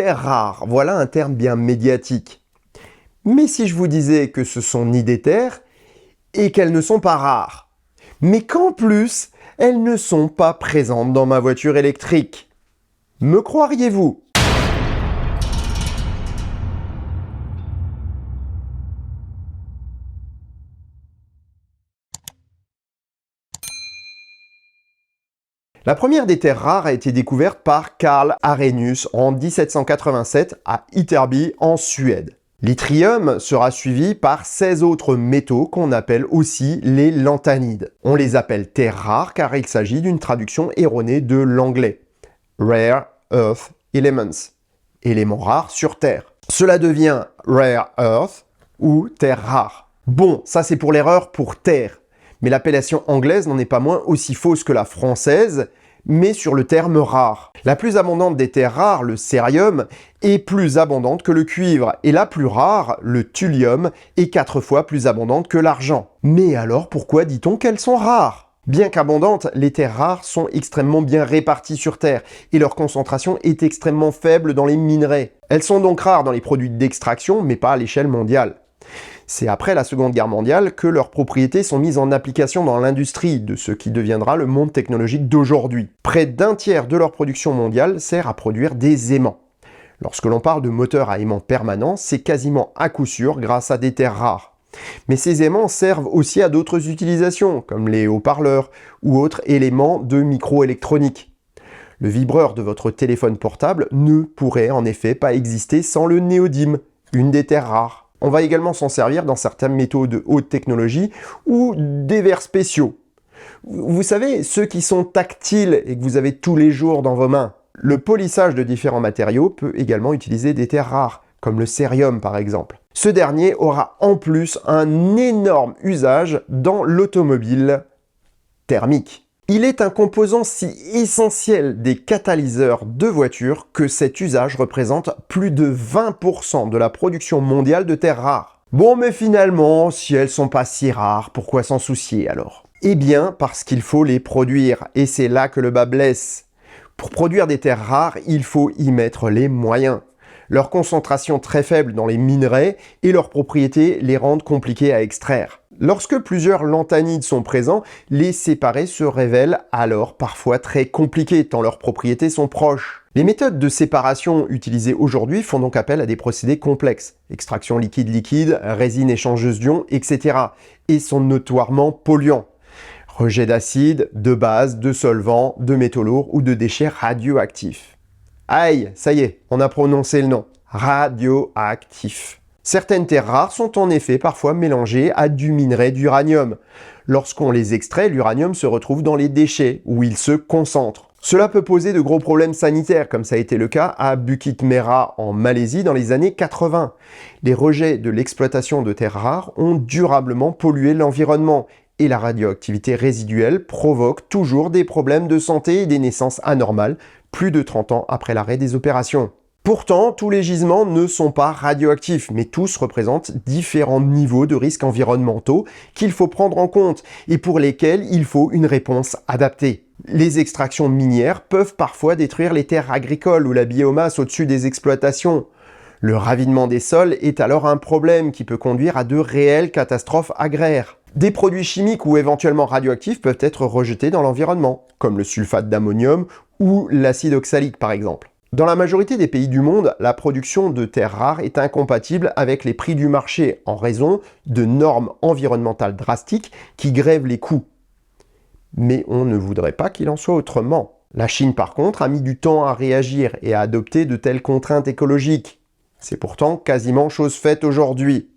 Terres rares, voilà un terme bien médiatique. Mais si je vous disais que ce sont ni des terres et qu'elles ne sont pas rares, mais qu'en plus, elles ne sont pas présentes dans ma voiture électrique, me croiriez-vous? La première des terres rares a été découverte par Carl Arrhenius en 1787 à Ytterby en Suède. L'yttrium sera suivi par 16 autres métaux qu'on appelle aussi les lanthanides. On les appelle terres rares car il s'agit d'une traduction erronée de l'anglais. Rare Earth Elements. Éléments rares sur Terre. Cela devient Rare Earth ou terre rare. Bon, ça c'est pour l'erreur pour terre. Mais l'appellation anglaise n'en est pas moins aussi fausse que la française, mais sur le terme rare. La plus abondante des terres rares, le cérium, est plus abondante que le cuivre, et la plus rare, le thulium, est 4 fois plus abondante que l'argent. Mais alors pourquoi dit-on qu'elles sont rares? Bien qu'abondantes, les terres rares sont extrêmement bien réparties sur Terre, et leur concentration est extrêmement faible dans les minerais. Elles sont donc rares dans les produits d'extraction, mais pas à l'échelle mondiale. C'est après la Seconde Guerre mondiale que leurs propriétés sont mises en application dans l'industrie de ce qui deviendra le monde technologique d'aujourd'hui. Près d'un tiers de leur production mondiale sert à produire des aimants. Lorsque l'on parle de moteurs à aimants permanents, c'est quasiment à coup sûr grâce à des terres rares. Mais ces aimants servent aussi à d'autres utilisations, comme les haut-parleurs ou autres éléments de microélectronique. Le vibreur de votre téléphone portable ne pourrait en effet pas exister sans le néodyme, une des terres rares. On va également s'en servir dans certains métaux de haute technologie ou des verres spéciaux. Vous savez, ceux qui sont tactiles et que vous avez tous les jours dans vos mains. Le polissage de différents matériaux peut également utiliser des terres rares, comme le cérium par exemple. Ce dernier aura en plus un énorme usage dans l'automobile thermique. Il est un composant si essentiel des catalyseurs de voitures que cet usage représente plus de 20% de la production mondiale de terres rares. Bon, mais finalement, si elles sont pas si rares, pourquoi s'en soucier alors? Eh bien, parce qu'il faut les produire, et c'est là que le bât blesse. Pour produire des terres rares, il faut y mettre les moyens. Leur concentration très faible dans les minerais et leurs propriétés les rendent compliquées à extraire. Lorsque plusieurs lanthanides sont présents, les séparer se révèlent alors parfois très compliqués tant leurs propriétés sont proches. Les méthodes de séparation utilisées aujourd'hui font donc appel à des procédés complexes, extraction liquide-liquide, résine échangeuse d'ions, etc. et sont notoirement polluants. Rejet d'acide, de base, de solvants, de métaux lourds ou de déchets radioactifs. Aïe, ça y est, on a prononcé le nom. Radioactif. Certaines terres rares sont en effet parfois mélangées à du minerai d'uranium. Lorsqu'on les extrait, l'uranium se retrouve dans les déchets, où il se concentre. Cela peut poser de gros problèmes sanitaires, comme ça a été le cas à Bukit Merah en Malaisie dans les années 80. Les rejets de l'exploitation de terres rares ont durablement pollué l'environnement, et la radioactivité résiduelle provoque toujours des problèmes de santé et des naissances anormales, plus de 30 ans après l'arrêt des opérations. Pourtant, tous les gisements ne sont pas radioactifs, mais tous représentent différents niveaux de risques environnementaux qu'il faut prendre en compte et pour lesquels il faut une réponse adaptée. Les extractions minières peuvent parfois détruire les terres agricoles ou la biomasse au-dessus des exploitations. Le ravinement des sols est alors un problème qui peut conduire à de réelles catastrophes agraires. Des produits chimiques ou éventuellement radioactifs peuvent être rejetés dans l'environnement, comme le sulfate d'ammonium ou l'acide oxalique par exemple. Dans la majorité des pays du monde, la production de terres rares est incompatible avec les prix du marché en raison de normes environnementales drastiques qui grèvent les coûts. Mais on ne voudrait pas qu'il en soit autrement. La Chine par contre a mis du temps à réagir et à adopter de telles contraintes écologiques. C'est pourtant quasiment chose faite aujourd'hui.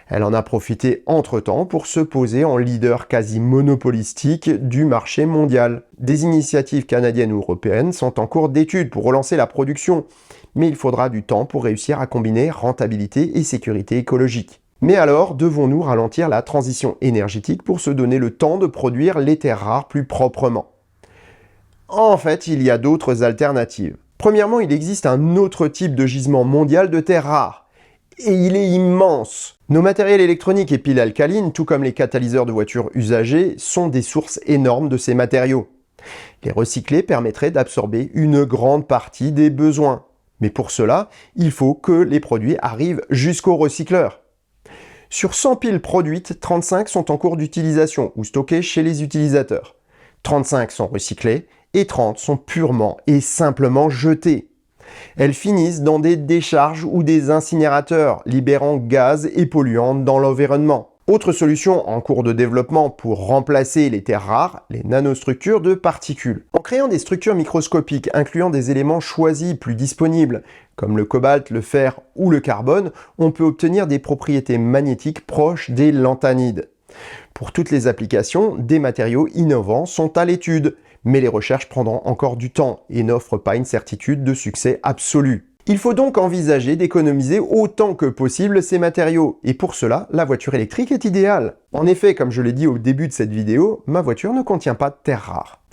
Elle en a profité entre-temps pour se poser en leader quasi monopolistique du marché mondial. Des initiatives canadiennes ou européennes sont en cours d'étude pour relancer la production, mais il faudra du temps pour réussir à combiner rentabilité et sécurité écologique. Mais alors, devons-nous ralentir la transition énergétique pour se donner le temps de produire les terres rares plus proprement? En fait, il y a d'autres alternatives. Premièrement, il existe un autre type de gisement mondial de terres rares. Et il est immense. Nos matériels électroniques et piles alcalines, tout comme les catalyseurs de voitures usagés, sont des sources énormes de ces matériaux. Les recycler permettrait d'absorber une grande partie des besoins. Mais pour cela, il faut que les produits arrivent jusqu'au recycleur. Sur 100 piles produites, 35 sont en cours d'utilisation ou stockées chez les utilisateurs. 35 sont recyclées et 30 sont purement et simplement jetées. Elles finissent dans des décharges ou des incinérateurs, libérant gaz et polluants dans l'environnement. Autre solution en cours de développement pour remplacer les terres rares, les nanostructures de particules. En créant des structures microscopiques incluant des éléments choisis plus disponibles, comme le cobalt, le fer ou le carbone, on peut obtenir des propriétés magnétiques proches des lanthanides. Pour toutes les applications, des matériaux innovants sont à l'étude, mais les recherches prendront encore du temps et n'offrent pas une certitude de succès absolu. Il faut donc envisager d'économiser autant que possible ces matériaux, et pour cela, la voiture électrique est idéale. En effet, comme je l'ai dit au début de cette vidéo, ma voiture ne contient pas de terres rares.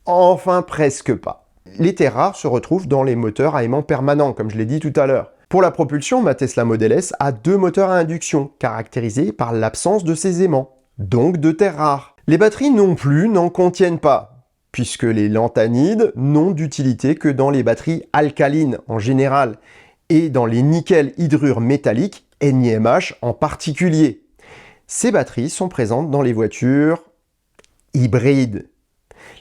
Enfin, presque pas. Les terres rares se retrouvent dans les moteurs à aimant permanent, comme je l'ai dit tout à l'heure. Pour la propulsion, ma Tesla Model S a 2 moteurs à induction, caractérisés par l'absence de ces aimants, donc de terres rares. Les batteries non plus n'en contiennent pas, puisque les lanthanides n'ont d'utilité que dans les batteries alcalines en général, et dans les nickel hydrure métalliques, NiMH en particulier. Ces batteries sont présentes dans les voitures hybrides.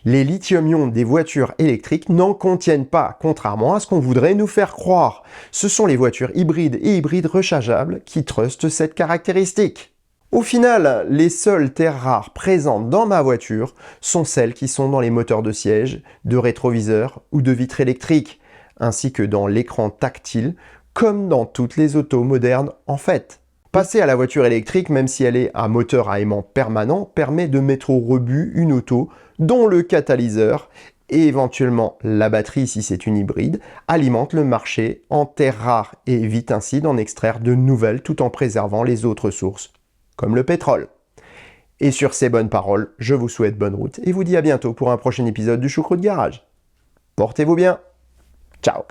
Les lithium-ion des voitures électriques n'en contiennent pas, contrairement à ce qu'on voudrait nous faire croire. Ce sont les voitures hybrides et hybrides rechargeables qui trustent cette caractéristique. Au final, les seules terres rares présentes dans ma voiture sont celles qui sont dans les moteurs de siège, de rétroviseur ou de vitres électriques, ainsi que dans l'écran tactile, comme dans toutes les autos modernes en fait. Passer à la voiture électrique, même si elle est à moteur à aimant permanent, permet de mettre au rebut une auto dont le catalyseur et éventuellement la batterie si c'est une hybride, alimente le marché en terres rares et évite ainsi d'en extraire de nouvelles tout en préservant les autres sources, comme le pétrole. Et sur ces bonnes paroles, je vous souhaite bonne route et vous dis à bientôt pour un prochain épisode du Choucroute Garage. Portez-vous bien. Ciao.